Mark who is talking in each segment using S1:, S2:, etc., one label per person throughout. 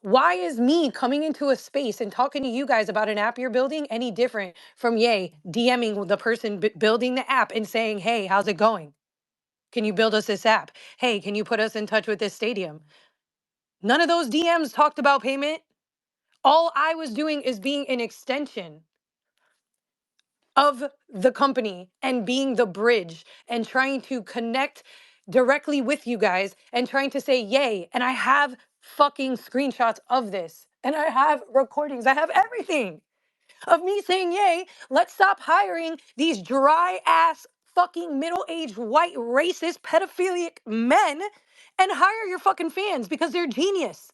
S1: Why is me coming into a space and talking to you guys about an app you're building any different from Ye DMing the person building the app and saying, hey, how's it going? Can you build us this app? Hey, can you put us in touch with this stadium? None of those DMs talked about payment. All I was doing is being an extension of the company and being the bridge and trying to connect directly with you guys and trying to say yay. And I have fucking screenshots of this and I have recordings. I have everything of me saying yay. Let's stop hiring these dry ass fucking middle-aged white racist pedophilic men and hire your fucking fans because they're genius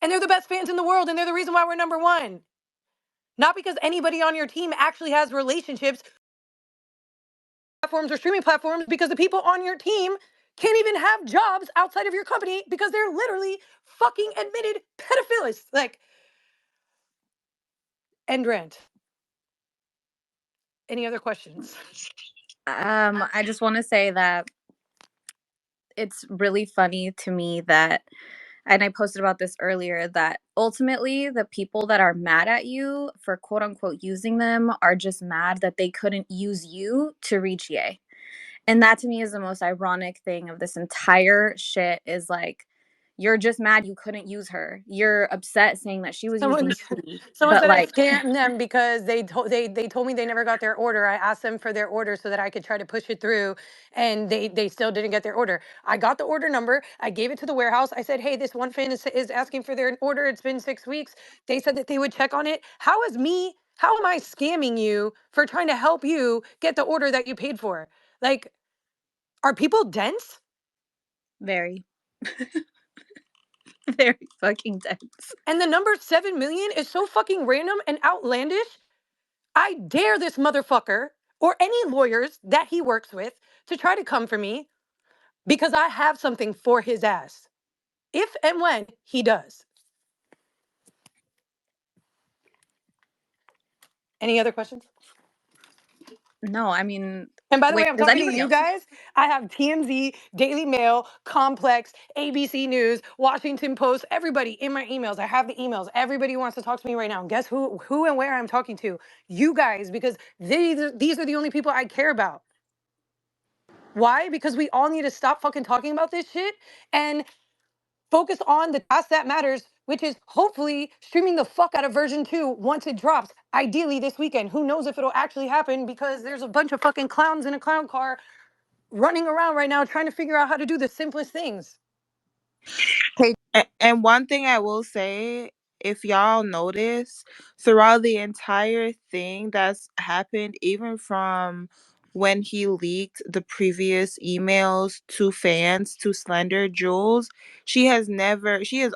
S1: and they're the best fans in the world and they're the reason why we're number one. Not because anybody on your team actually has relationships platforms or streaming platforms, because the people on your team can't even have jobs outside of your company because they're literally fucking admitted pedophilists. Like, end rant. Any other questions?
S2: I just want to say that it's really funny to me that, and I posted about this earlier, that ultimately the people that are mad at you for quote unquote using them are just mad that they couldn't use you to reach Ye. And that to me is the most ironic thing of this entire shit, is like, you're just mad you couldn't use her. You're upset saying that she was
S1: Someone,
S2: using you.
S1: someone
S2: But
S1: said I
S2: like,
S1: scammed them because they told me they never got their order. I asked them for their order so that I could try to push it through, and they still didn't get their order. I got the order number. I gave it to the warehouse. I said, hey, this one fan is asking for their order. It's been 6 weeks. They said that they would check on it. How am I scamming you for trying to help you get the order that you paid for? Like, are people dense?
S2: very, very fucking dense.
S1: And the number 7 million is so fucking random and outlandish. I dare this motherfucker or any lawyers that he works with to try to come for me because I have something for his ass. If and when he does. Any other questions?
S2: No, I mean,
S1: And by the way,
S2: wait,
S1: I'm
S2: does
S1: talking to
S2: anybody
S1: you
S2: else?
S1: guys. I have TMZ, Daily Mail, Complex, ABC News, Washington Post, everybody in my emails. I have the emails. Everybody wants to talk to me right now. Guess who and where I'm talking to? You guys, because these are the only people I care about. Why? Because we all need to stop fucking talking about this shit and focus on the task that matters, which is hopefully streaming the fuck out of version 2 once it drops, ideally this weekend. Who knows if it'll actually happen because there's a bunch of fucking clowns in a clown car running around right now trying to figure out how to do the simplest things.
S3: And one thing I will say, if y'all notice, throughout the entire thing that's happened, even from when he leaked the previous emails to fans to slander Jules, she has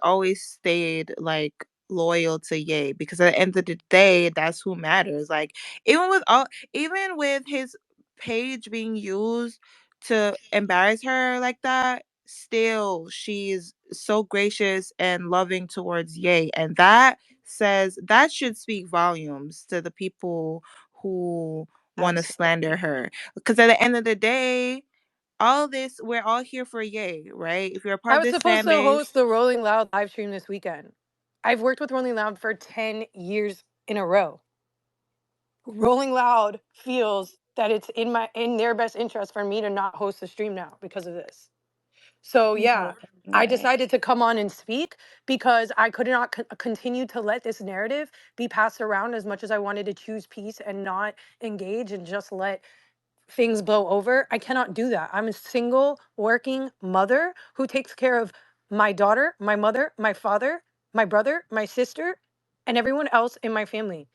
S3: always stayed like loyal to Ye, because at the end of the day, that's who matters. Like, even with his page being used to embarrass her like that, still she's so gracious and loving towards Ye, and that should speak volumes to the people who want to slander her, because at the end of the day, all this, we're all here for Ye, right? If you're a part
S1: I
S3: of
S1: was
S3: this
S1: supposed
S3: fan
S1: to
S3: base.
S1: host the Rolling Loud live stream this weekend. I've worked with Rolling Loud for 10 years in a row. Rolling Loud feels that it's in their best interest for me to not host the stream now because of this. So
S2: No
S1: yeah, I
S2: way.
S1: decided to come on and speak because I could not continue to let this narrative be passed around as much as I wanted to choose peace and not engage and just let things blow over. I cannot do that. I'm a single working mother who takes care of my daughter, my mother, my father, my brother, my sister, and everyone else in my family.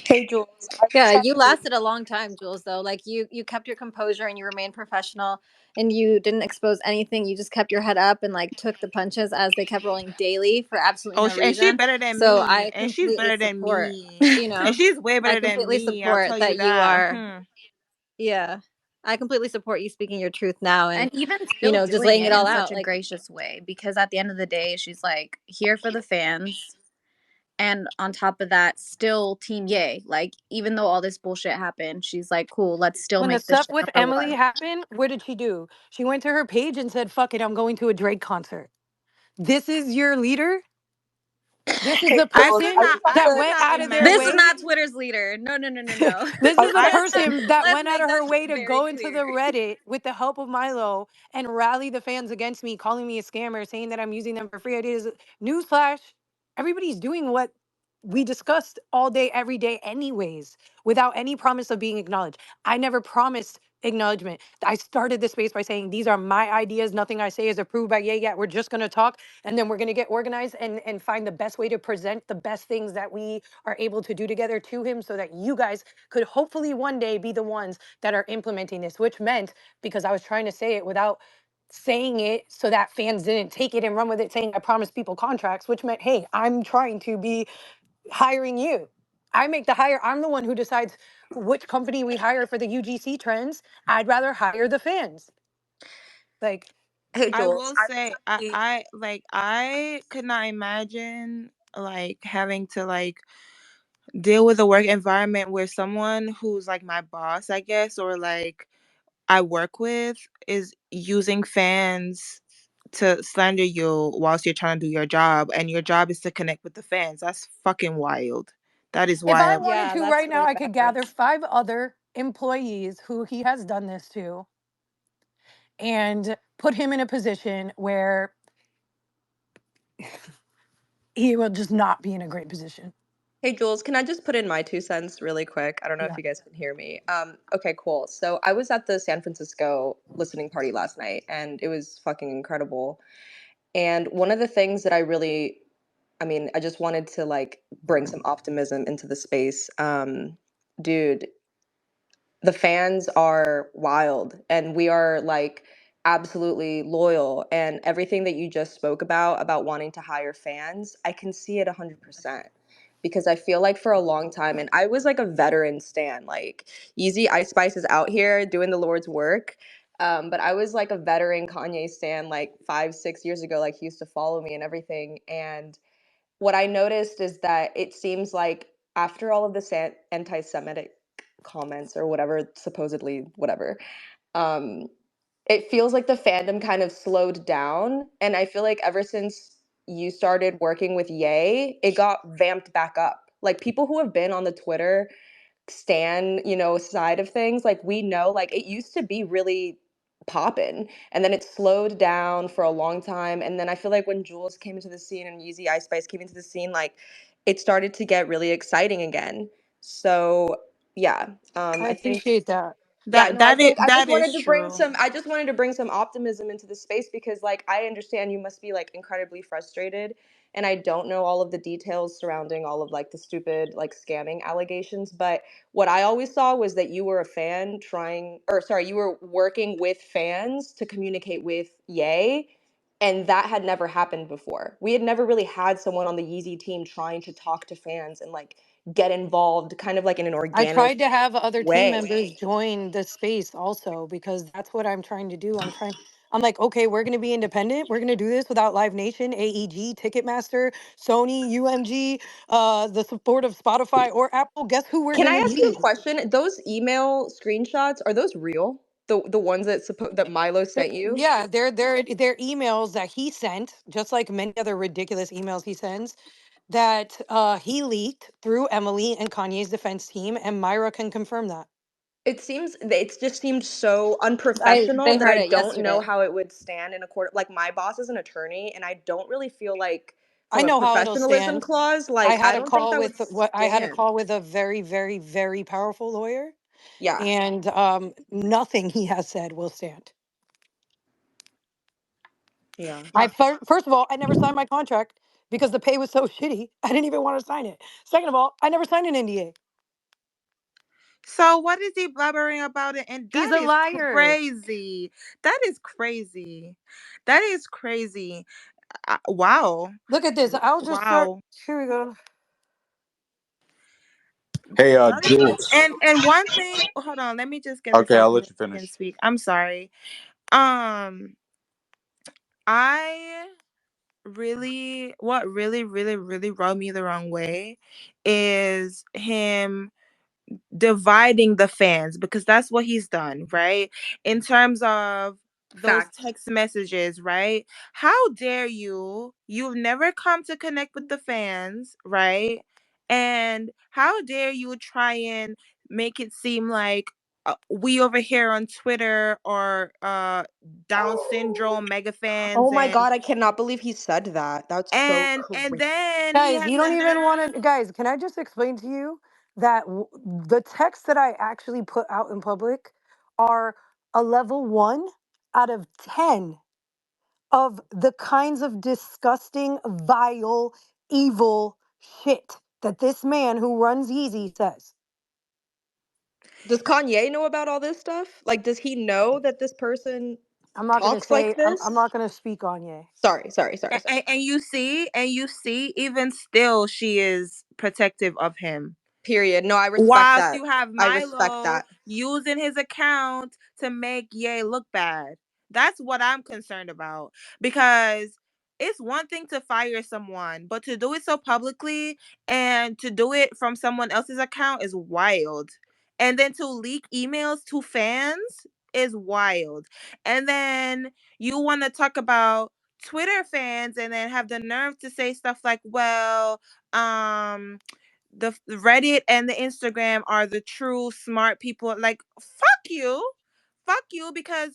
S4: Hey Jules, I
S2: Yeah,
S4: just have
S2: you
S4: to.
S2: lasted a long time, Jules, though. Like, you kept your composure and you remained professional, and you didn't expose anything. You just kept your head up and like took the punches as they kept rolling daily for absolutely
S3: Oh,
S2: no
S3: and she
S2: reason.
S3: better than
S2: So
S3: me,
S2: I
S3: and she's
S2: completely
S3: better than
S2: support,
S3: me,
S2: you
S3: and
S2: know,
S3: she's way
S2: I
S3: better than
S2: completely
S3: me, I'll
S2: support
S3: tell you
S2: that you
S3: that.
S2: are, yeah. I completely support you speaking your truth now and, and even you still know, just doing laying it it all in out. such a Like, gracious way, because at the end of the day, she's like here for the fans. And on top of that, still team Yay. Like, even though all this bullshit happened, she's like, cool, let's still
S1: When the
S2: make this
S1: stuff
S2: shit
S1: with
S2: number
S1: Emily
S2: one.
S1: happened, what did she do? She went to her page and said, fuck it, I'm going to a Drake concert. This is your leader? This is
S4: Hey,
S1: the
S4: Jules, I
S1: person
S4: just want
S1: that
S4: to.
S1: went out of their
S2: This is
S1: way?
S2: not Twitter's leader. No, no, no, no, no.
S1: This
S4: I,
S1: is the
S4: I
S1: person that
S2: Let's
S1: went out
S2: make
S1: of
S2: that
S1: her
S2: shit
S1: way to
S2: very
S1: go into
S2: clear.
S1: the Reddit with the help of Milo and rally the fans against me, calling me a scammer, saying that I'm using them for free ideas. Newsflash, everybody's doing what we discussed all day, every day, anyways, without any promise of being acknowledged. I never promised acknowledgement. I started this space by saying these are my ideas. Nothing I say is approved by yet. We're just gonna talk and then we're gonna get organized and find the best way to present the best things that we are able to do together to him so that you guys could hopefully one day be the ones that are implementing this, which meant because I was trying to say it without saying it so that fans didn't take it and run with it saying I promised people contracts, which meant, hey, I'm trying to be hiring you. I make the hire. I'm the one who decides which company we hire for the UGC trends. I'd rather hire the fans. Like,
S4: hey,
S3: I
S4: Jules.
S3: will
S4: I
S3: say
S4: really,
S3: I could not imagine like having to like deal with a work environment where someone who's like my boss, I guess, or like I work with is using fans to slander you whilst you're trying to do your job, and your job is to connect with the fans. That's fucking wild. That is
S1: if I
S3: wild.
S1: wanted
S2: Yeah,
S1: to
S2: that's
S1: right now,
S2: really
S1: I could
S2: bad.
S1: gather 5 other employees who he has done this to and put him in a position where he will just not be in a great position.
S4: Hey, Jules, can I just put in my 2 cents really quick? I don't know if
S1: Yeah.
S4: you guys can hear me. Okay, cool. So I was at the San Francisco listening party last night, and it was fucking incredible. And one of the things that I mean, I just wanted to like bring some optimism into the space. Dude, the fans are wild and we are like absolutely loyal, and everything that you just spoke about wanting to hire fans, I can see it 100%, because I feel like for a long time, and I was like a veteran stan, like Yeezy Ice Spice is out here doing the Lord's work. But I was like a veteran Kanye stan like 5 6 years ago, like he used to follow me and everything. And what I noticed is that it seems like after all of the anti-Semitic comments or whatever, supposedly whatever, um, it feels like the fandom kind of slowed down. And I feel like ever since you started working with Ye, it got vamped back up. Like people who have been on the Twitter stan, side of things, like we know, like it used to be really poppin', and then it slowed down for a long time. And then I feel like when Jules came into the scene and Yeezy Ice Spice came into the scene, like it started to get really exciting again. So yeah,
S1: I
S4: I think
S1: appreciate that.
S4: yeah, no, I think I just
S3: That
S4: wanted
S3: is
S4: to bring
S3: true.
S4: some I just wanted to bring some optimism into the space, because like I understand you must be like incredibly frustrated, and I don't know all of the details surrounding all of like the stupid like scamming allegations, but what I always saw was that you were a fan trying, or sorry, you were working with fans to communicate with Ye, and that had never happened before. We had never really had someone on the Yeezy team trying to talk to fans and like get involved kind of like in an
S1: I
S4: organic
S1: tried to have other team
S4: way.
S1: members join the space also because that's what I'm trying to do. I'm like, okay, we're gonna be independent. We're gonna do this without Live Nation, AEG, Ticketmaster, Sony, UMG, the support of Spotify or Apple. Guess who we're
S4: Can I
S1: gonna
S4: ask you a
S1: use?
S4: question? Those email screenshots, are those real? The ones that Milo sent you?
S1: Yeah, they're emails that he sent, just like many other ridiculous emails he sends, that he leaked through Emily and Kanye's defense team, and Myra can confirm that.
S4: It just seemed so
S2: They
S4: unprofessional that
S2: heard
S4: I
S2: it
S4: don't know
S2: yesterday.
S4: how it would stand in a court. Like my boss is an attorney, and I don't really feel like
S1: I
S4: from a
S1: know how it'll
S4: professionalism
S1: stand.
S4: clause, like I don't think that would
S1: I had a
S4: stand.
S1: call with a very, very, very powerful lawyer,
S4: Yeah,
S1: and nothing he has said will stand.
S4: yeah.
S1: First of all, I never signed my contract because the pay was so shitty. I didn't even want to sign it. Second of all, I never signed an NDA.
S3: So what is he blabbering about it? And
S1: He's
S3: that
S1: a
S3: is
S1: liar.
S3: crazy. That is crazy. That is crazy. Wow.
S1: Look at this. I'll just start.
S3: Wow.
S1: Here we go.
S5: Hey,
S3: That is,
S5: Jules.
S3: and one thing, hold on, let me just get this
S5: Okay,
S3: out
S5: I'll
S3: the way
S5: let you
S3: so I can
S5: finish.
S3: speak. I'm sorry. Um, I what really, really, really rubbed me the wrong way is him dividing the fans, because that's what he's done, right? In terms of those
S2: Facts.
S3: text messages, right? How dare you? You've never come to connect with the fans, right? And how dare you try and make it seem like we over here on Twitter are Down syndrome mega fans,
S4: Oh my god, I cannot believe he said that. That's so
S3: and
S4: crazy.
S3: then he
S1: Guys,
S3: has
S1: you
S3: the
S1: don't even want to.
S3: nerve.
S1: Guys, can I just explain to you that the texts that I actually put out in public are a level 1 out of 10 of the kinds of disgusting, vile, evil shit that this man who runs Yeezy says.
S4: Does Kanye know about all this stuff? Like, does he know that this person
S1: I'm not gonna
S4: talks like
S1: say. I'm
S4: this?
S1: not gonna speak on Ye.
S4: Sorry.
S3: And you see, even still, she is protective of him.
S4: Period. No, I respect
S3: Whilst
S4: that.
S3: you have
S4: I respect
S3: Milo
S4: that.
S3: using his account to make Ye look bad. That's what I'm concerned about. Because it's one thing to fire someone, but to do it so publicly and to do it from someone else's account is wild. And then to leak emails to fans is wild. And then you want to talk about Twitter fans and then have the nerve to say stuff like, well, the Reddit and the Instagram are the true smart people. Like, fuck you, because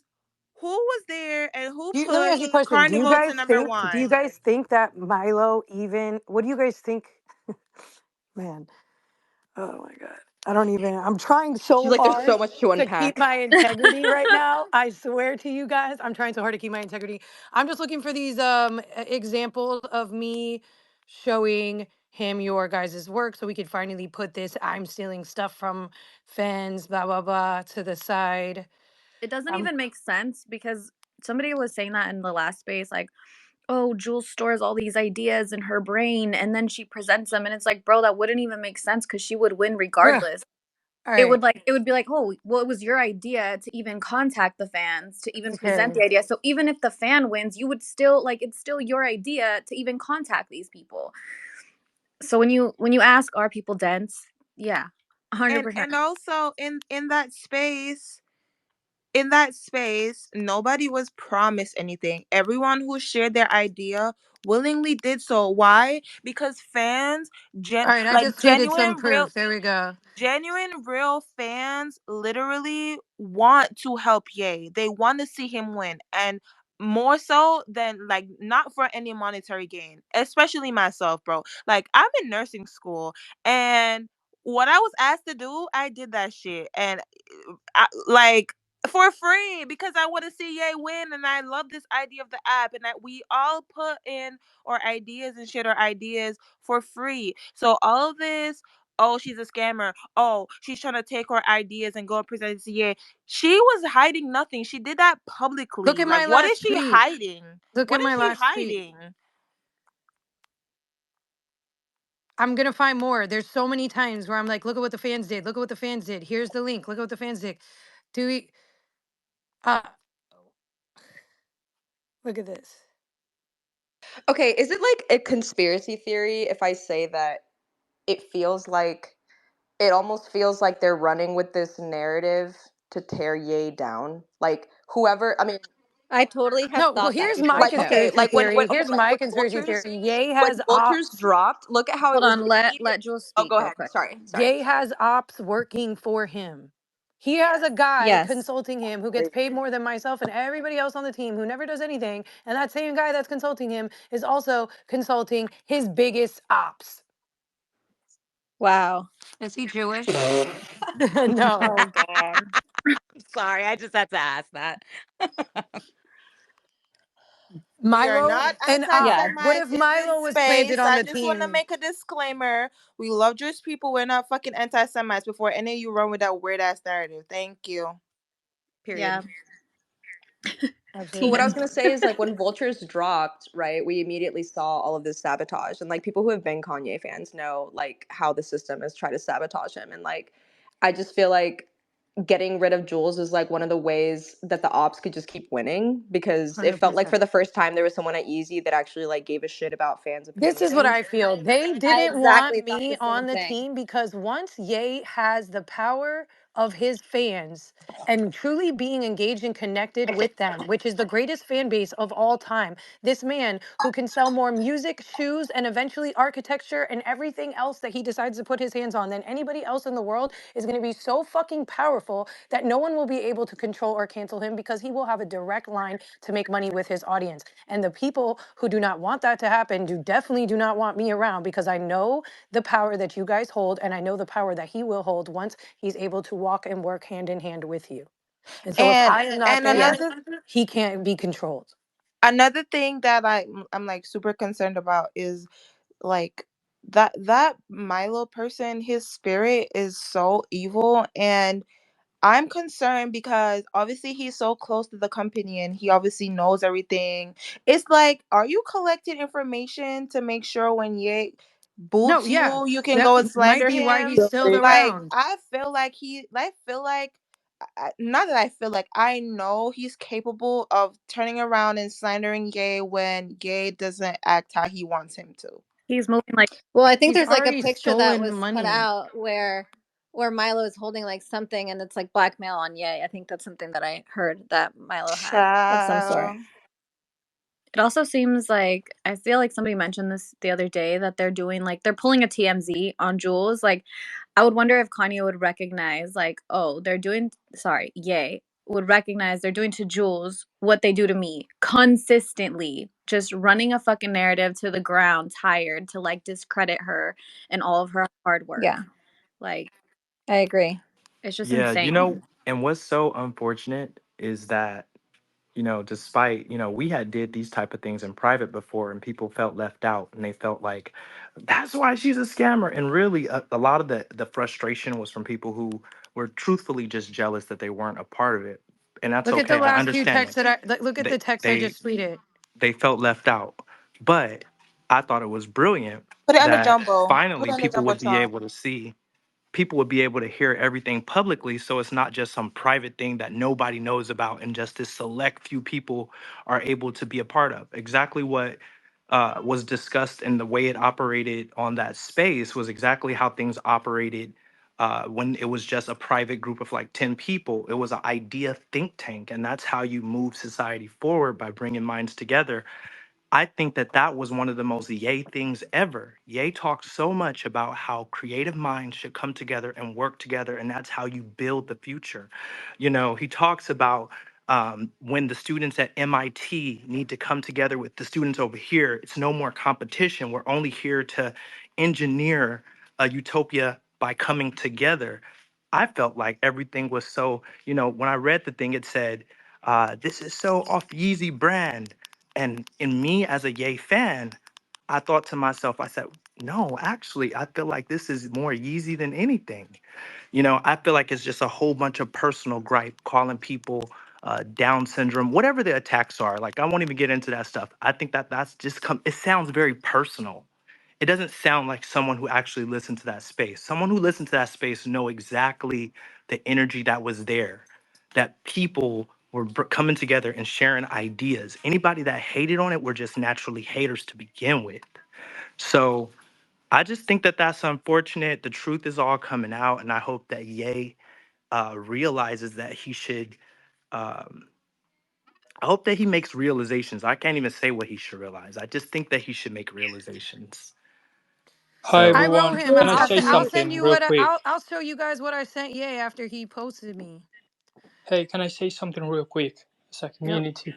S3: who was there and who
S1: Let me
S3: put
S1: ask you a question.
S3: Carnival to number
S1: Do you
S3: one?
S1: guys think that Milo even? What do you guys think? Man, oh my god, I don't even. I'm trying
S4: She's
S1: so
S4: like, there's
S1: hard
S4: so much to
S1: to keep
S4: unpack.
S1: my integrity right now. I swear to you guys, I'm trying so hard to keep my integrity. I'm just looking for these examples of me showing him your guys' work so we could finally put this I'm stealing stuff from fans blah blah blah to the side.
S2: It doesn't
S1: Um
S2: even make sense because somebody was saying that in the last space, like, oh, Jules stores all these ideas in her brain and then she presents them. And it's like, bro, that wouldn't even make sense because she would win
S1: ugh,
S2: regardless.
S1: all
S2: It
S1: right,
S2: would like, it would be like, oh, well, it was your idea to even contact the fans, to even present
S1: okay.
S2: the idea. So even if the fan wins, you would still like, it's still your idea to even contact these people. So when you ask, are people dense? Yeah, 100%.
S3: And also in that space, in that space, nobody was promised anything. Everyone who shared their idea willingly did so. Why? Because fans,
S1: All right, I
S3: like
S1: just tweeted some
S3: genuine, real
S1: proof. There we go.
S3: fans literally want to help Ye. They want to see him win. And more so than like not for any monetary gain, especially myself, bro. Like I'm in nursing school and what I was asked to do, I did that shit. And like for free because I want to see Ye win and I love this idea of the app and that we all put in our ideas and shit our ideas for free. So all of this, oh, she's a scammer. Oh, she's trying to take our ideas and go and present it to Ye. She was hiding nothing. She did that
S1: Look
S3: publicly.
S1: at
S3: Like,
S1: my
S3: what is
S1: last
S3: she
S1: tweet.
S3: hiding?
S1: Look
S3: What
S1: at
S3: is
S1: my
S3: she
S1: last tweet.
S3: hiding?
S1: I'm gonna find more. There's so many times where I'm like, look at what the fans did. Look at what the fans did. Here's the link. Look at what the fans did. Do we uh look at this.
S4: Okay, is it like a conspiracy theory if I say that it feels like it almost feels like they're running with this narrative to tear Ye down? Like whoever, I mean,
S5: I totally have
S1: No, well
S5: thought that
S1: here's my
S5: before
S4: like
S5: too.
S4: okay,
S1: conspiracy
S4: like when
S1: theory.
S4: okay,
S1: Here's
S4: like
S1: my conspiracy theory. Ye
S4: when
S1: has
S4: Vultures
S1: ops.
S4: dropped, look at how it
S2: Hold
S4: was
S2: on, let
S4: immediate.
S2: Jules
S4: Oh,
S2: speak
S4: go
S2: real
S4: ahead.
S2: quick.
S4: Sorry.
S1: Ye has ops working for him. He has a guy
S5: Yes.
S1: consulting him who gets paid more than myself and everybody else on the team who never does anything. And that same guy that's consulting him is also consulting his biggest ops.
S5: Wow.
S1: Is he Jewish? No.
S5: Oh God. Sorry, I just had to ask that.
S3: We are
S1: Milo,
S3: not
S1: an
S5: Yeah.
S1: op. What
S3: anti-Semites
S1: if
S3: in this
S1: Milo was planted
S3: space.
S1: on
S3: I
S1: the
S3: just want to
S1: team?
S3: make a disclaimer. We love Jewish people. We're not fucking anti-Semites before any of you run with that weird ass narrative. Thank you.
S4: Period.
S2: Yeah,
S4: But what
S1: Absolutely.
S4: I was
S2: Teen.
S4: gonna say is like when Vultures dropped, right? We immediately saw all of this sabotage, and like people who have been Kanye fans know like how the system has tried to sabotage him, and like I just feel like getting rid of Jules is like one of the ways that the ops could just keep winning because it felt like
S1: 100%.
S4: for the first time there was someone at Yeezy that actually like gave a shit about fans'
S1: This is what
S4: opinions.
S1: I feel. They
S5: I
S1: didn't
S5: exactly
S1: want
S5: thought
S1: me
S5: the same
S1: on the
S5: thing.
S1: team because once Ye has the power of his fans and truly being engaged and connected with them, which is the greatest fan base of all time. This man who can sell more music, shoes, and eventually architecture and everything else that he decides to put his hands on than anybody else in the world is going to be so fucking powerful that no one will be able to control or cancel him because he will have a direct line to make money with his audience. And the people who do not want that to happen definitely do not want me around because I know the power that you guys hold and I know the power that he will hold once he's able to walk and work hand in hand with you. And so if
S3: And
S1: I am not
S3: and
S1: there,
S2: Yeah.
S1: he can't be controlled.
S3: another thing that I'm like super concerned about is like that Milo person, his spirit is so evil, and I'm concerned because obviously he's so close to the company and he obviously knows everything. It's like, are you collecting information to make sure when Ye
S1: No,
S3: boots
S1: yeah,
S3: you, you can
S1: that
S3: go and
S1: might
S3: slander
S1: be why
S3: him?
S1: he's still
S3: Like,
S1: around.
S3: I feel like not that I feel like, I know he's capable of turning around and slandering Ye when Ye doesn't act how he wants him to.
S2: He's moving like
S5: Well, I think
S1: He's
S5: there's like a
S1: already
S5: picture that
S1: stolen
S5: was put
S1: money.
S5: out where Milo is holding like something and it's like blackmail on Ye. I think that's something that I heard that Milo had of some sort.
S3: Child.
S2: it also seems like I feel like somebody mentioned this the other day that they're doing like they're pulling a TMZ on Jules. Like I would wonder if Kanye would recognize like, oh, they're doing sorry, Ye would recognize they're doing to Jules what they do to me consistently, just running a fucking narrative to the ground, tired to like discredit her and all of her hard work.
S5: Yeah,
S2: Like
S5: I agree.
S2: it's just
S6: Yeah,
S2: insane.
S6: and what's so unfortunate is that, despite, we had did these type of things in private before and people felt left out and they felt like that's why she's a scammer. And really a lot of the frustration was from people who were truthfully just jealous that they weren't a part of it. And that's
S1: Look at the
S6: okay. I
S1: last few
S6: understand
S1: texts
S6: that.
S1: that look at
S6: They
S1: the text I
S6: they
S1: just tweeted.
S6: they felt left out. But I thought it was brilliant
S3: Put it on the
S6: that
S3: jumbo. Put it
S6: finally
S3: on the
S6: people would be
S3: jumbotron.
S6: able to see people would be able to hear everything publicly, so it's not just some private thing that nobody knows about and just this select few people are able to be a part of. Exactly what was discussed and the way it operated on that space was exactly how things operated when it was just a private group of like 10 people. It was an idea think tank, and that's how you move society forward, by bringing minds together. I think that that was one of the most Ye things ever. Ye talks so much about how creative minds should come together and work together, and that's how you build the future. He talks about when the students at MIT need to come together with the students over here, it's no more competition. We're only here to engineer a utopia by coming together. I felt like everything was so, when I read the thing, it said, this is so off Yeezy brand. And in me as a Ye fan, I thought to myself, I said, no, actually, I feel like this is more Yeezy than anything. I feel like it's just a whole bunch of personal gripe, calling people Down syndrome, whatever the attacks are. Like, I won't even get into that stuff. I think that that's just it sounds very personal. It doesn't sound like someone who actually listened to that space. Someone who listened to that space know exactly the energy that was there, that people were coming together and sharing ideas. Anybody that hated on it were just naturally haters to begin with. So I just think that that's unfortunate. The truth is all coming out, and I hope that Ye realizes that he should. Um, I hope that he makes realizations. I can't even say what he should realize. I just think that he should make realizations.
S7: Hi
S1: I
S6: So
S1: wrote
S7: everyone,
S1: him.
S7: can
S2: Jules
S7: I
S2: has
S7: say
S2: to
S1: I'll
S2: mute.
S1: send
S7: something
S1: you
S7: real
S1: what
S7: quick?
S1: I'll show you guys what I sent Ye after he posted me.
S7: Hey, can I say something real quick as a
S1: Yep.
S7: community?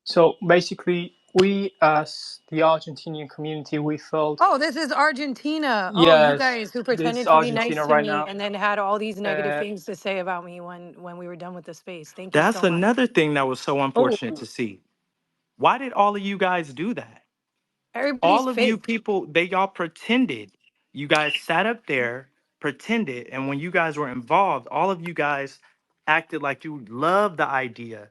S7: So basically, we as the Argentinian community, we felt,
S1: Oh, this is Argentina. Oh, you
S7: yes,
S1: guys who
S7: this is
S1: pretended to be nice
S7: Argentina
S1: to
S7: right
S1: me
S7: now.
S1: and then had all these negative
S7: Uh,
S1: things to say about me when we were done with the space. Thank you
S6: that's
S1: so much.
S6: another thing that was so
S2: Oh,
S6: unfortunate to see. Why did all of you guys do that?
S1: Everybody's
S6: All of you
S1: fake.
S6: people, they y'all pretended. You guys sat up there, pretended, and when you guys were involved, all of you guys acted like you loved the idea.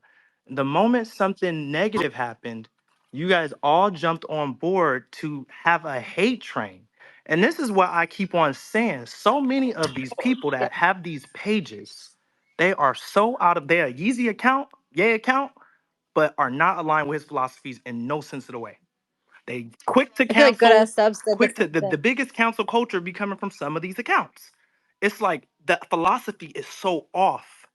S6: The moment something negative happened, you guys all jumped on board to have a hate train. And this is what I keep on saying. So many of these people
S2: yeah.
S6: that have these pages, they are so out of their Yeezy account, Yay account, but are not aligned with his philosophies in no sense of the way. They quick to
S5: I feel like good
S6: cancel,
S5: ass subs did the
S6: quick to
S5: same
S6: the
S5: thing.
S6: biggest cancel culture be coming from some of these accounts. It's like the philosophy is so off,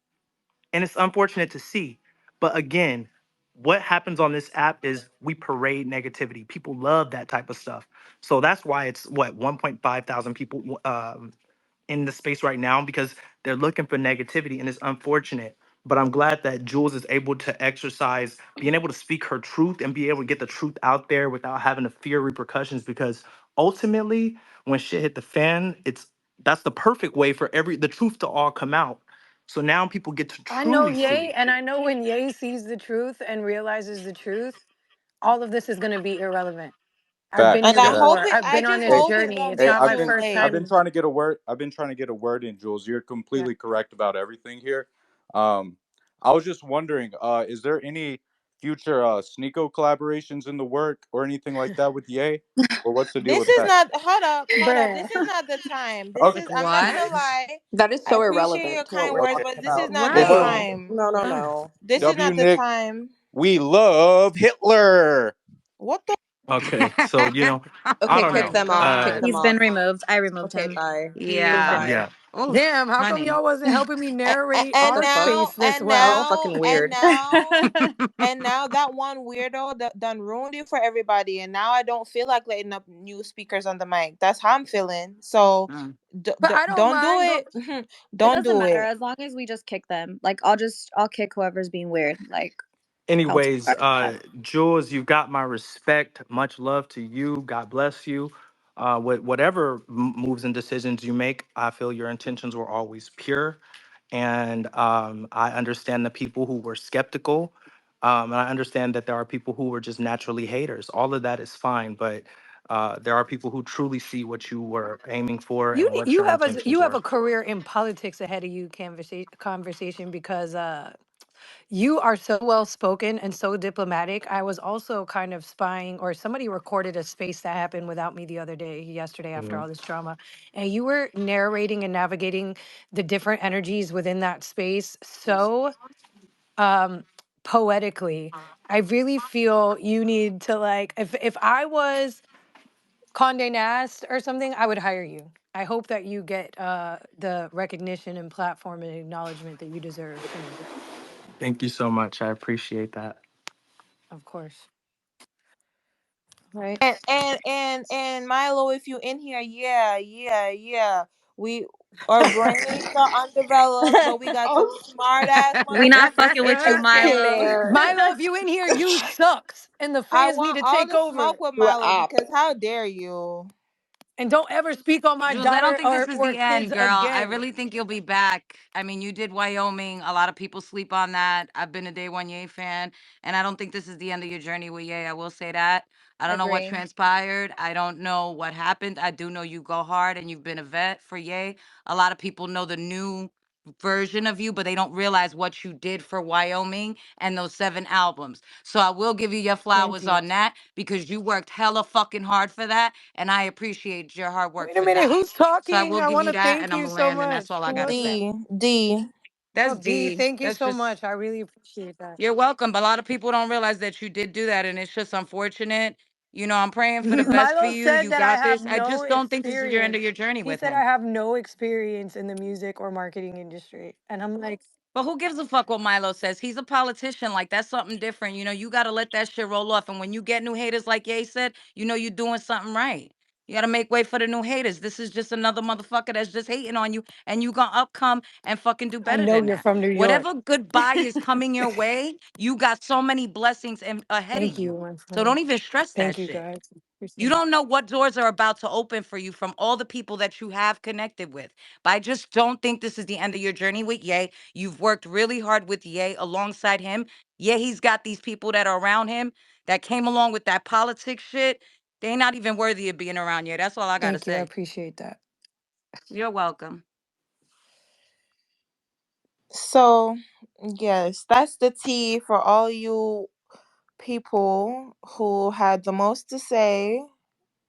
S6: and it's unfortunate to see. But again, what happens on this app is we parade negativity. People love that type of stuff. So that's why it's what 1.5 thousand people in the space right now, because they're looking for negativity, and it's unfortunate. But I'm glad that Jules is able to exercise being able to speak her truth and be able to get the truth out there without having to fear repercussions, because ultimately when shit hit the fan, it's that's the perfect way for every the truth to all come out. So now people get to
S1: I know
S6: truly
S1: Ye,
S6: see.
S1: and I know when Ye sees the truth and realizes the truth, all of this is going to be irrelevant. I've been
S3: And
S8: Facts.
S1: here
S3: I
S8: Yeah.
S3: hope
S1: before.
S3: it.
S1: I've
S3: I
S1: been on
S3: just
S1: this
S8: Hey,
S3: hope it
S1: journey.
S3: won't
S1: It's
S8: hey,
S3: be
S1: not
S8: I've
S1: my
S8: been
S3: too
S1: first
S8: I've
S3: late.
S8: been
S1: time.
S8: trying to get a word. I've been trying to get a word in, Jules. You're
S1: Yeah.
S8: completely correct about everything here. Um, I was just wondering, is there any future Sneeko collaborations in the work or anything like that with Ye? Or what's the deal
S3: This
S8: with
S3: is
S8: that?
S3: not. Hold up. Hold up.
S1: Bruh.
S3: This is not the time. This
S8: Okay.
S3: is.
S2: Like
S3: I'm not
S2: what?
S3: gonna lie.
S4: That is
S3: I
S4: so
S3: appreciate your
S4: irrelevant to what
S3: kind
S4: we're
S3: words,
S8: Okay.
S3: but
S4: talking
S3: this is
S4: about.
S3: not the
S8: Well, we're
S2: Right.
S3: time.
S4: No, no,
S1: Ugh.
S4: no.
S3: This is
S8: W
S3: not the
S8: Nick.
S3: time.
S8: We love Hitler.
S3: What the?
S6: Okay, so I
S4: Okay,
S6: don't
S2: Oh
S4: kick
S6: know.
S2: my
S4: them off. Kick
S2: god.
S4: them
S2: He's been
S4: off.
S2: removed. I removed
S4: Okay,
S2: him.
S4: bye.
S2: Yeah.
S4: Goodbye.
S6: Yeah.
S2: Oh,
S1: Damn, how come
S2: honey.
S1: y'all wasn't helping me narrate
S3: And
S1: our
S3: now,
S1: space this
S3: and
S4: That was
S1: well?
S3: now,
S4: fucking
S3: and
S4: weird.
S3: now, and now that one weirdo that done ruined it for everybody. And now I don't feel like letting up new speakers on the mic. That's how I'm feeling. So
S2: Mm.
S1: But I don't
S3: don't do
S1: mind. Go.
S3: it.
S2: It
S3: Don't
S2: doesn't
S3: do
S2: matter
S3: it.
S2: as long as we just kick them. Like I'll kick whoever's being weird. Like I'll take
S6: Anyways,
S2: that.
S6: Jules, you've got my respect. Much love to you. God bless you. Whatever moves and decisions you make, I feel your intentions were always pure. And I understand the people who were skeptical. And I understand that there are people who were just naturally haters. All of that is fine. But there are people who truly see what you were aiming for and what your
S1: You
S6: intentions
S1: have a
S6: were.
S1: career in politics ahead of you, conversation, because you are so well spoken and so diplomatic. I was also kind of spying, or somebody recorded a space that happened without me the other day, yesterday, after
S6: Mhm.
S1: all this drama. And you were narrating and navigating the different energies within that space so um poetically. I really feel you need to, like, if I was Condé Nast or something, I would hire you. I hope that you get the recognition and platform and acknowledgement that you deserve for me.
S6: Thank you so much. I appreciate that.
S1: Of course. Right.
S3: And Milo, if you in here, yeah. We Our brains are undeveloped, but we got some
S4: Oh,
S3: smart ass
S2: We not
S3: motherfuckers
S2: fucking
S3: in
S2: with you,
S3: here
S4: I
S3: too.
S2: Milo.
S4: can't.
S1: Milo, if you in here, you sucks. And the
S3: I
S1: fans need
S3: want
S1: to
S3: all
S1: take
S3: the
S1: over.
S3: smoke with
S4: You are
S3: Milo
S4: up.
S3: because how dare you?
S1: And don't ever speak on my
S9: Jules, I don't
S1: daughter
S9: think this is
S1: or
S9: the
S1: kids
S9: end, girl. I
S1: again.
S9: really think you'll be back. I mean, you did Wyoming. A lot of people sleep on that. I've been a day one Ye fan, and I don't think this is the end of your journey with Ye. I will say that. I don't know what
S2: Agree.
S9: transpired. I don't know what happened. I do know you go hard and you've been a vet for Ye. A lot of people know the new version of you, but they don't realize what you did for Wyoming and those 7 albums. So I will give you your
S1: Thank
S9: flowers
S1: you.
S9: on that because you worked hella fucking hard for that. And I appreciate your hard work
S1: Wait a
S9: for
S1: minute,
S9: that.
S1: who's
S9: So I
S1: talking?
S9: will
S1: I
S9: give
S1: want
S9: you
S1: to
S9: that
S1: thank
S9: and I'm
S1: you
S9: gonna
S1: so
S9: land and that's
S1: much.
S9: all I
S1: Who
S9: gotta
S1: was
S9: say.
S1: that?
S3: D.
S9: That's
S1: Oh, D,
S9: D.
S1: thank you
S9: That's
S1: so
S9: just
S1: much. I really appreciate that.
S9: you're welcome. But a lot of people don't realize that you did do that and it's just unfortunate. You know, I'm praying for the best for
S1: Milo
S9: you.
S1: said
S9: You
S1: that I
S9: got
S1: have
S9: this. I
S1: no
S9: just don't think this is your end of
S1: experience.
S9: your journey
S1: He
S9: with
S1: said I
S9: him.
S1: have no experience in the music or marketing industry. And I'm like,
S9: But who gives a fuck what Milo says? He's a politician. Like that's something different. You know, you gotta let that shit roll off. And when you get new haters, like Ye said, you know you're doing something right. You gotta make way for the new haters. This is just another motherfucker that's just hating on you, and you gonna upcome and fucking do
S1: I
S9: better
S1: know
S9: than
S1: you're
S9: that.
S1: from New York.
S9: Whatever goodbye is coming your way, you got so many blessings ahead of
S1: Thank
S9: you.
S1: you, my
S9: So
S1: friend.
S9: don't even stress that
S1: Thank you,
S9: shit.
S1: guys.
S9: You
S1: Appreciate it.
S9: don't know what doors are about to open for you from all the people that you have connected with. But I just don't think this is the end of your journey with Ye. You've worked really hard with Ye alongside him. Yeah, he's got these people that are around him that came along with that politics shit. They not even worthy of being around Ye. That's all I gotta
S1: Thank you. I
S9: say.
S1: appreciate that.
S9: You're welcome.
S3: So yes, that's the tea for all you people who had the most to say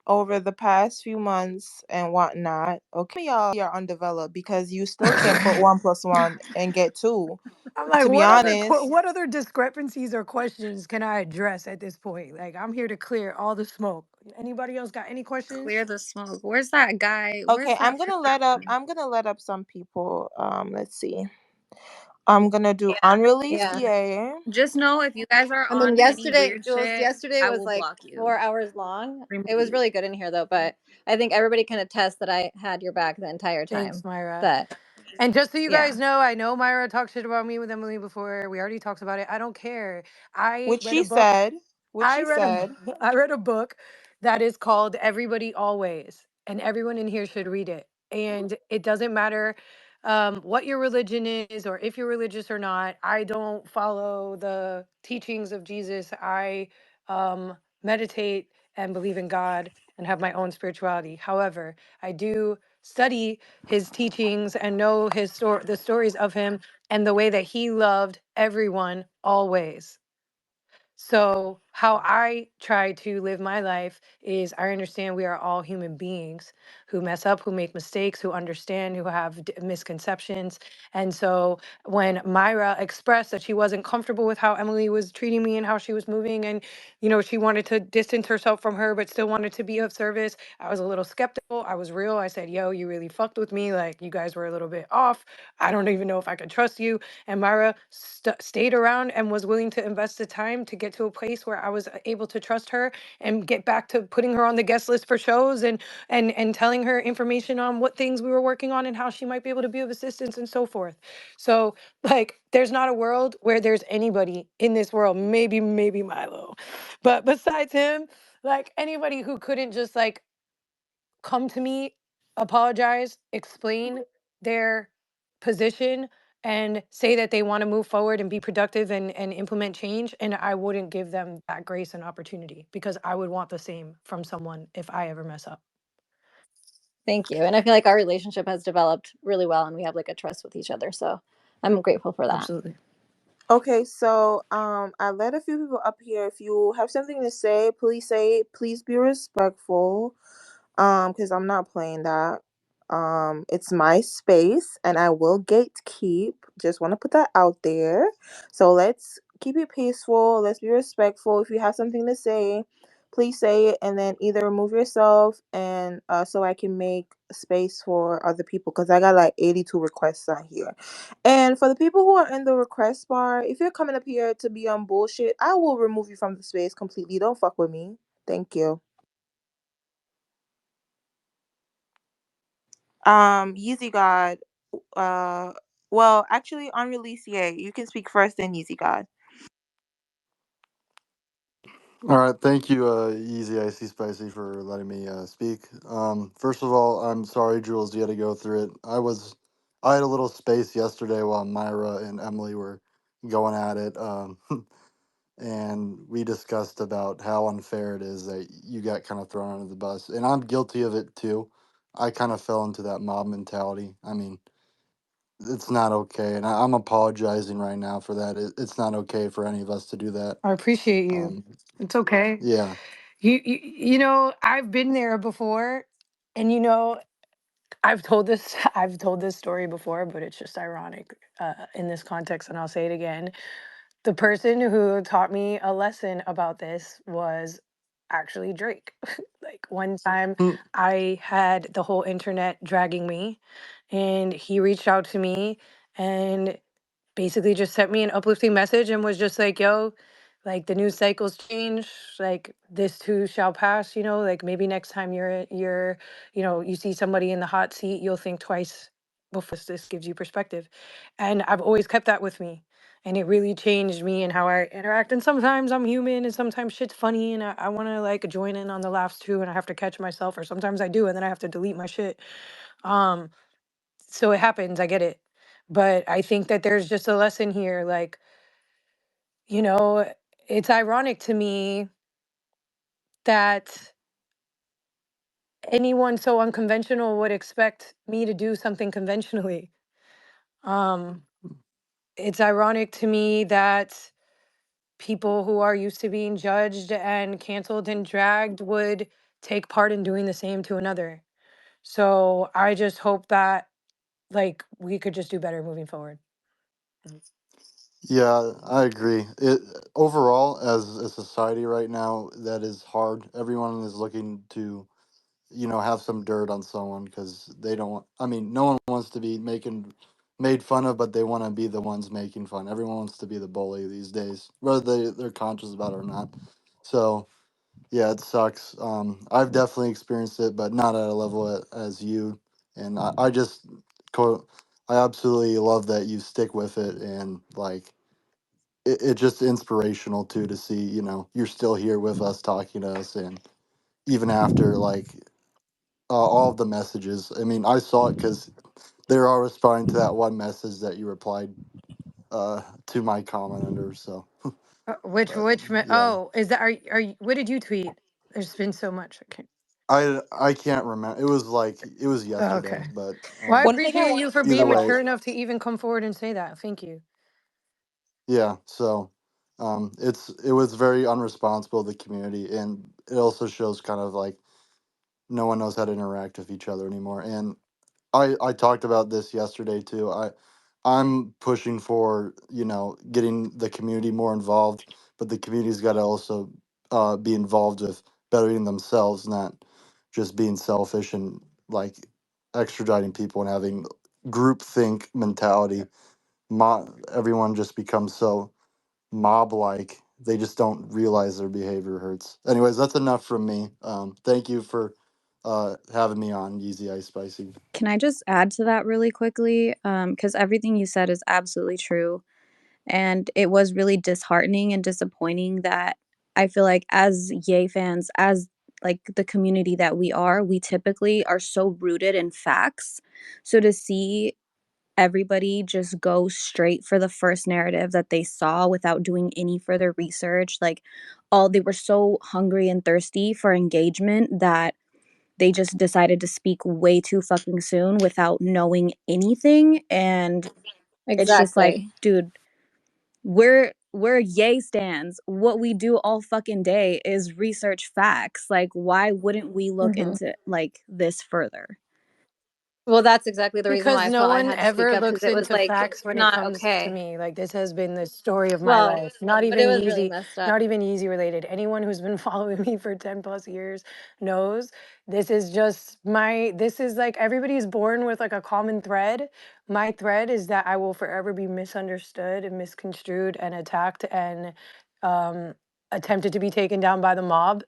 S3: over the past few months and whatnot. Okay, y'all are undeveloped because you still can't put one plus one and get two.
S1: I'm like,
S3: To be honest,
S1: what other discrepancies or questions can I address at this point? Like, I'm here to clear all the smoke. Anybody else got any questions?
S2: Clear the smoke. Where's that guy? Where's
S3: Okay,
S2: that person?
S3: I'm gonna let up some people. Let's see. I'm gonna do
S5: Yeah.
S3: unreleased
S5: Yeah.
S3: yay.
S2: Just know if you guys are
S5: I mean,
S2: on any
S5: yesterday,
S2: weird
S5: Jules,
S2: shit,
S5: yesterday
S2: I
S5: was
S2: will
S5: like
S2: block you.
S5: 4 hours long.
S2: Remove
S5: It was
S2: you.
S5: really good in here, though. But I think everybody can attest that I had your back the entire
S1: Thanks,
S5: time.
S1: Myra.
S5: That,
S1: And just so you
S5: yeah.
S1: guys know, I know Myra talked shit about me with Emily before. We already talked about it. I don't care. I
S3: Which
S1: read a
S3: she
S1: book.
S3: said. Which
S1: I
S3: she
S1: read a
S3: said.
S1: I read a book that is called Everybody Always, and everyone in here should read it. And it doesn't matter what your religion is or if you're religious or not. I don't follow the teachings of Jesus. I meditate and believe in God and have my own spirituality. However, I do study his teachings and know the stories of him and the way that he loved everyone always. So, how I try to live my life is I understand we are all human beings who mess up, who make mistakes, who understand, who have misconceptions. And so, when Myra expressed that she wasn't comfortable with how Emily was treating me and how she was moving, and she wanted to distance herself from her, but still wanted to be of service, I was a little skeptical. I was real. I said, yo, you really fucked with me. Like, you guys were a little bit off. I don't even know if I could trust you. And Myra stayed around and was willing to invest the time to get to a place where I was able to trust her and get back to putting her on the guest list for shows and telling her information on what things we were working on and how she might be able to be of assistance and so forth. So like there's not a world where there's anybody in this world, maybe Milo, but besides him, like anybody who couldn't just like come to me, apologize, explain their position, and say that they want to move forward and be productive and implement change. And I wouldn't give them that grace and opportunity because I would want the same from someone if I ever mess up.
S5: Thank you. And I feel like our relationship has developed really well, and we have like a trust with each other. So I'm grateful for that.
S1: Absolutely.
S3: Okay, so I let a few people up here. If you have something to say it. Please be respectful. Because I'm not playing that. It's my space and I will gatekeep. Just want to put that out there. So let's keep it peaceful. Let's be respectful. If you have something to say, please say it and then either remove yourself and so I can make space for other people because I got like 82 requests on here. And for the people who are in the request bar, if you're coming up here to be on bullshit, I will remove you from the space completely. Don't fuck with me. Thank you. Yeezy God. Uh, well, actually, unreleased. Yeah, you can speak first, then Yeezy God.
S10: All right, thank you, Easy Icy Spicy, for letting me speak. First of all, I'm sorry, Jules, you had to go through it. I had a little space yesterday while Myra and Emily were going at it, and we discussed about how unfair it is that you got kind of thrown under the bus, and I'm guilty of it too. I kind of fell into that mob mentality. I mean, it's not okay, and I'm apologizing right now for that. It's not okay for any of us to do that.
S1: I appreciate you.
S10: Um,
S1: It's okay.
S10: yeah.
S1: I've been there before, and I've told this story before, but it's just ironic in this context, and I'll say it again. The person who taught me a lesson about this was actually Drake. Like one time I had the whole internet dragging me, and he reached out to me and basically just sent me an uplifting message and was just like, yo, like the news cycles change, like this too shall pass, like maybe next time you see somebody in the hot seat, you'll think twice before this gives you perspective. And I've always kept that with me. And it really changed me and how I interact. And sometimes I'm human and sometimes shit's funny and I want to like join in on the laughs too. And I have to catch myself, or sometimes I do and then I have to delete my shit. Um, so it happens, I get it. But I think that there's just a lesson here. Like, you know, it's ironic to me that anyone so unconventional would expect me to do something conventionally. Um, it's ironic to me that people who are used to being judged and canceled and dragged would take part in doing the same to another. So I just hope that like we could just do better moving forward.
S10: Yeah, I agree. It overall, as a society right now, that is hard. Everyone is looking to, have some dirt on someone because they don't want, I mean, no one wants to be made fun of, but they want to be the ones making fun. Everyone wants to be the bully these days, whether they're conscious about it or not. So, yeah, it sucks. I've definitely experienced it, but not at a level as you. And I just, co- I absolutely love that you stick with it and like, it's just inspirational too to see, you're still here with us talking to us and even after like all of the messages. I mean, I saw it because they're all responding to that one message that you replied to my comment under. So, but yeah,
S1: Oh, is that are you, what did you tweet? There's been so much. I can't.
S10: I can't remember. It was
S1: Oh,
S10: yesterday,
S1: okay.
S10: but
S1: Well, I
S4: One thing I
S1: appreciate
S4: wanted
S1: you for
S4: to
S10: either
S1: being
S10: way,
S1: mature
S4: say.
S1: enough to even come forward and say that. Thank you.
S10: yeah. So, it was very unresponsible of the community, and it also shows kind of like no one knows how to interact with each other anymore. And I talked about this yesterday too. I'm pushing for, getting the community more involved, but the community's got to also be involved with bettering themselves, not just being selfish and like extraditing people and having groupthink mentality. Everyone just becomes so mob like. They just don't realize their behavior hurts. Anyways, that's enough from me. Thank you for having me on Yeezy Ice Spicy.
S2: Can I just add to that really quickly? Because everything you said is absolutely true. And it was really disheartening and disappointing that I feel like as Yay fans, as like the community that we typically are so rooted in facts. So to see everybody just go straight for the first narrative that they saw without doing any further research, like all they were so hungry and thirsty for engagement that they just decided to speak way too fucking soon without knowing anything. And it's just like,
S5: Exactly.
S2: dude, we're Yay stands. What we do all fucking day is research facts. Like, why wouldn't we look
S5: Hmm.
S2: into like this further?
S5: Well, that's exactly the reason
S1: Because
S5: why I
S1: no
S5: felt I
S1: one
S5: had to speak
S1: ever
S5: up because
S1: looks
S5: it was
S1: into
S5: like
S1: facts when it
S5: not
S1: comes to
S5: okay.
S1: me. Like this has been the story of my
S5: Well,
S1: life. Not
S5: but it
S1: even
S5: was really
S1: Yeezy,
S5: messed up.
S1: not even Yeezy related. Anyone who's been following me for 10 plus years knows this is just this is like everybody's born with like a common thread. My thread is that I will forever be misunderstood and misconstrued and attacked and um attempted to be taken down by the mob,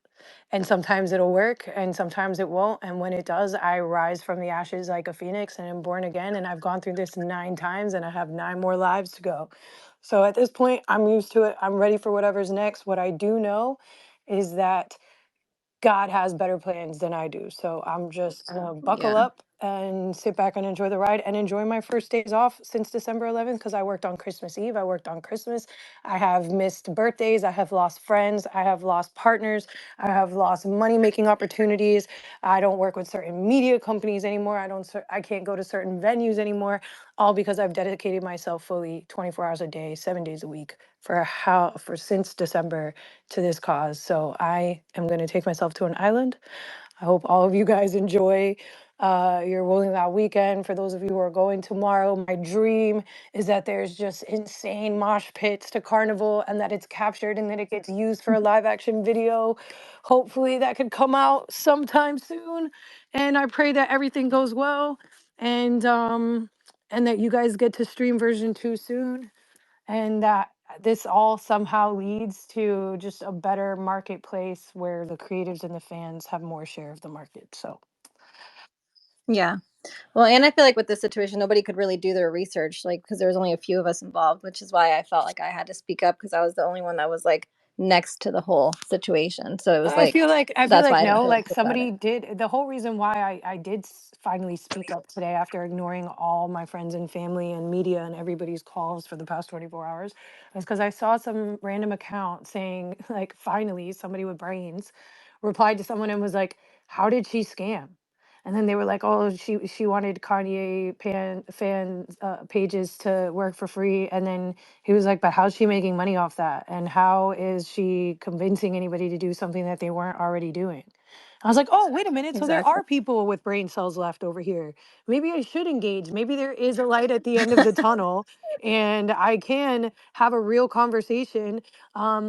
S1: and sometimes it'll work and sometimes it won't, and when it does I rise from the ashes like a phoenix and am born again, and I've gone through this 9 times and I have 9 more lives to go. So at this point I'm used to it. I'm ready for whatever's next. What I do know is that God has better plans than I do. So I'm just gonna buckle
S2: Yeah.
S1: up and sit back and enjoy the ride and enjoy my first days off since December 11th, because I worked on Christmas Eve. I worked on Christmas. I have missed birthdays. I have lost friends. I have lost partners. I have lost money making opportunities. I don't work with certain media companies anymore. I can't go to certain venues anymore, all because I've dedicated myself fully 24 hours a day, 7 days a week for since December to this cause. So I am going to take myself to an island. I hope all of you guys enjoy your Rolling Out weekend. For those of you who are going tomorrow, my dream is that there's just insane mosh pits to Carnival and that it's captured and that it gets used for a live action video. Hopefully that could come out sometime soon. And I pray that everything goes well, and that you guys get to stream version 2 soon, and that this all somehow leads to just a better marketplace where the creatives and the fans have more share of the market. So
S5: Yeah. Well, and I feel like with this situation, nobody could really do their research, like, because there was only a few of us involved, which is why I felt like I had to speak up because I was the only one that was like next to the whole situation. So it was like,
S1: I feel
S5: that's
S1: like
S5: why I didn't
S1: no,
S5: feel like
S1: like
S5: talking about it.
S1: somebody did. The whole reason why I did finally speak up today after ignoring all my friends and family and media and everybody's calls for the past 24 hours is because I saw some random account saying like finally somebody with brains replied to someone and was like, how did she scam? And then they were like, oh, she wanted Kanye fan pages to work for free. And then he was like, but how's she making money off that? And how is she convincing anybody to do something that they weren't already doing? I was like, oh, wait a minute. So there
S2: Exactly.
S1: are people with brain cells left over here. Maybe I should engage. Maybe there is a light at the end of the tunnel, and I can have a real conversation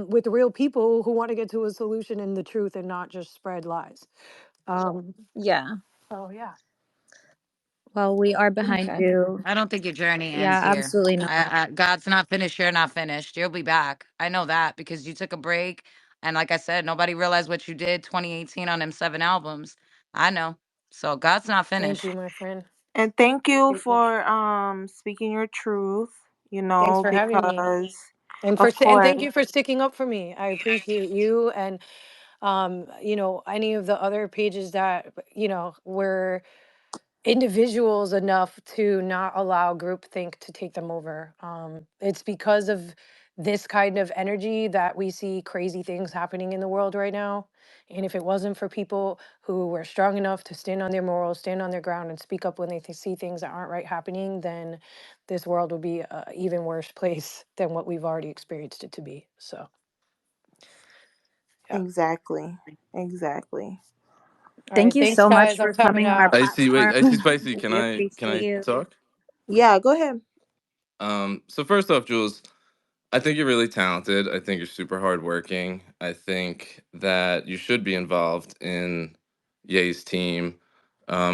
S1: with real people who want to get to a solution and the truth and not just spread lies. Um,
S2: Yeah.
S1: so, yeah.
S2: Well, we are behind
S5: Okay.
S2: you.
S9: I don't think your journey ends
S2: Yeah,
S9: here.
S2: absolutely not.
S9: God's not finished. You're not finished. You'll be back. I know that because you took a break. And like I said, nobody realized what you did 2018 on them 7 albums. I know. So God's not
S1: Thank
S9: finished.
S1: you, my friend.
S3: And thank you
S1: Thank you.
S3: for speaking your truth,
S1: Thanks for having me.
S3: because
S1: And
S3: of
S1: and
S3: course.
S1: thank you for sticking up for me. I appreciate you and any of the other pages that were individuals enough to not allow groupthink to take them over. It's because of this kind of energy that we see crazy things happening in the world right now. And if it wasn't for people who were strong enough to stand on their morals, stand on their ground, and speak up when they see things that aren't right happening, then this world would be an even worse place than what we've already experienced it to be. So, yeah.
S3: Exactly. Exactly.
S1: All
S2: Thank
S1: right.
S2: you
S1: Thanks,
S2: so much
S1: guys. I'm
S2: for
S1: coming
S2: coming on our
S1: out.
S11: I see. Wait, I see.
S2: platform.
S11: Spicy. Can
S2: We
S11: I? Can
S2: appreciate
S11: I
S2: you.
S11: talk?
S3: Yeah, go ahead.
S11: So first off, Jules, I think you're really talented. I think you're super hardworking. I think that you should be involved in Ye's team.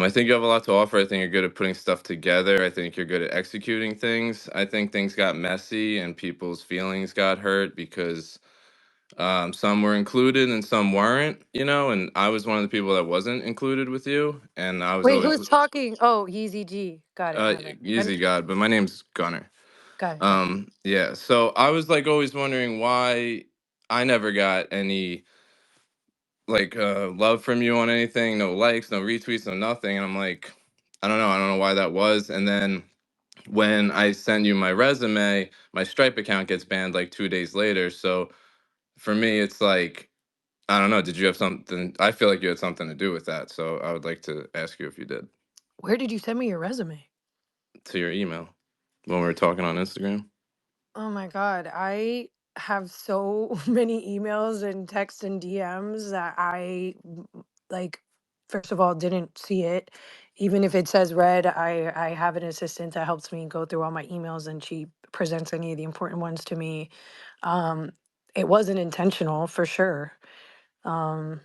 S11: I think you have a lot to offer. I think you're good at putting stuff together. I think you're good at executing things. I think things got messy and people's feelings got hurt because some were included and some weren't. And I was one of the people that wasn't included with you, and I was
S1: Wait,
S11: always
S1: who's talking? Oh, Yeezy G. Got it. My bad.
S11: easy God, but my name's Gunner.
S1: Got it. Got it.
S11: Yeah, so I was like always wondering why I never got any like love from you on anything, no likes, no retweets, no nothing. And I'm like, I don't know why that was. And then when I send you my resume, my Stripe account gets banned like 2 days later. So for me, it's like, I don't know, did you have something? I feel like you had something to do with that. So I would like to ask you if you did,
S1: Where did you send me your resume?
S11: to your email when we were talking on Instagram.
S1: Oh my God. I have so many emails and texts and DMs that like, first of all, didn't see it. Even if it says read, I have an assistant that helps me go through all my emails and she presents any of the important ones to me. Um, it wasn't intentional for sure. Um,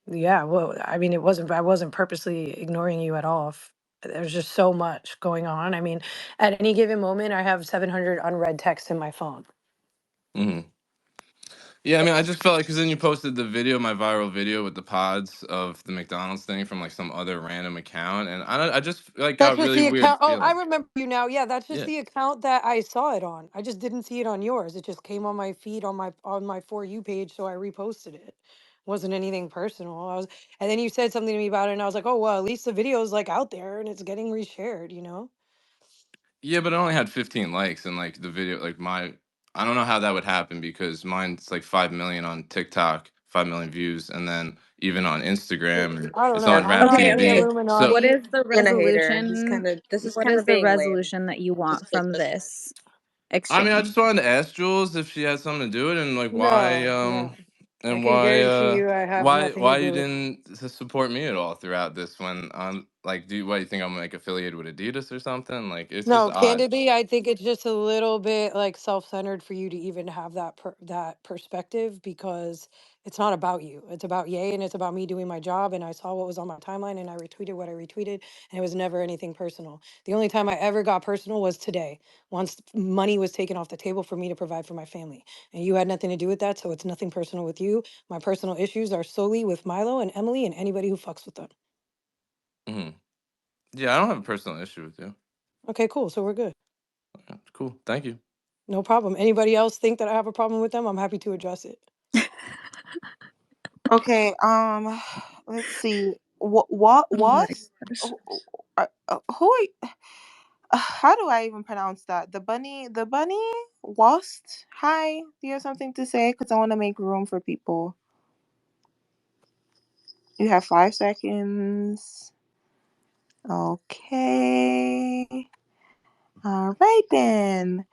S1: Yeah, well, I mean, I wasn't purposely ignoring you at all. There's just so much going on. I mean, at any given moment, I have 700 unread texts in my phone.
S11: Hmm. Yeah, I mean, I just felt like because then you posted the video, my viral video with the pods of the McDonald's thing from like some other random account, and I just like
S1: That's
S11: got
S1: just
S11: really
S1: the
S11: weird
S1: account. Oh, I
S11: feeling.
S1: remember you now. Yeah, that's just
S11: Yeah,
S1: the account that I saw it on. I just didn't see it on yours. It just came on my feed on my For You page, so I reposted it. Wasn't anything personal. And then you said something to me about it, and I was like, oh well, at least the video's like out there and it's getting reshared, you know?
S11: yeah, but it only had 15 likes, and like the video, like I don't know how that would happen because mine's like 5 million on TikTok, 5 million views, and then even on Instagram, and
S1: I don't
S11: it's
S1: know.
S11: on
S1: I'm
S11: Rant
S1: not
S2: Okay,
S1: in the
S2: okay.
S11: TV. So
S2: What
S1: Illuminati.
S2: is the
S4: Being a hater. He's
S2: resolution?
S4: kind of, this is
S2: What
S4: kind
S2: is
S4: of
S2: the
S4: being lame.
S2: resolution that you want from this
S11: I mean, I
S2: exchange?
S11: just wanted to ask Jules if she had something to do it, and like why,
S1: No, no. I
S11: and
S1: can
S11: why,
S1: guarantee you I have nothing to
S11: why you
S1: do with it.
S11: didn't support me at all throughout this when I'm like, what do you think I'm like affiliated with Adidas or something? Like, it's just
S1: No,
S11: odd.
S1: candidly, I think it's just a little bit like self-centered for you to even have that perspective because it's not about you. It's about Ye and it's about me doing my job. And I saw what was on my timeline and I retweeted what I retweeted, and it was never anything personal. The only time I ever got personal was today, once money was taken off the table for me to provide for my family, and you had nothing to do with that. So it's nothing personal with you. My personal issues are solely with Milo and Emily and anybody who fucks with them.
S11: Hmm. Yeah, I don't have a personal issue with you.
S1: Okay, cool. So we're good.
S11: Yeah, cool, thank you.
S1: No problem. Anybody else think that I have a problem with them? I'm happy to address it.
S3: Okay, let's see. What
S2: Oh my
S3: was
S2: gosh.
S3: who how do I even pronounce that? The bunny Wast. Hi, do you have something to say? Because I want to make room for people. You have 5 seconds. Okay. All right then.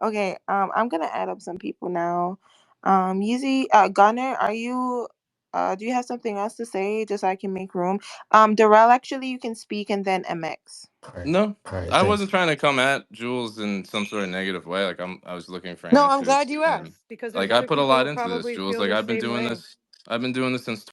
S3: Okay. I'm gonna add up some people now. Yeezy, Gunner, are you? Do you have something else to say, just so I can make room? Darrell, actually, you can speak, and then MX.
S11: No,
S12: All right,
S11: I
S12: thanks.
S11: wasn't trying to come at Jules in some sort of negative way. Like I was looking for
S1: No, I'm glad
S11: answers,
S1: you
S11: and
S1: asked because there's
S11: like I
S1: other
S11: put a
S1: people
S11: lot
S1: who
S11: into this,
S1: probably
S11: Jules.
S1: feel
S11: Like
S1: the same way.
S11: I've been doing this since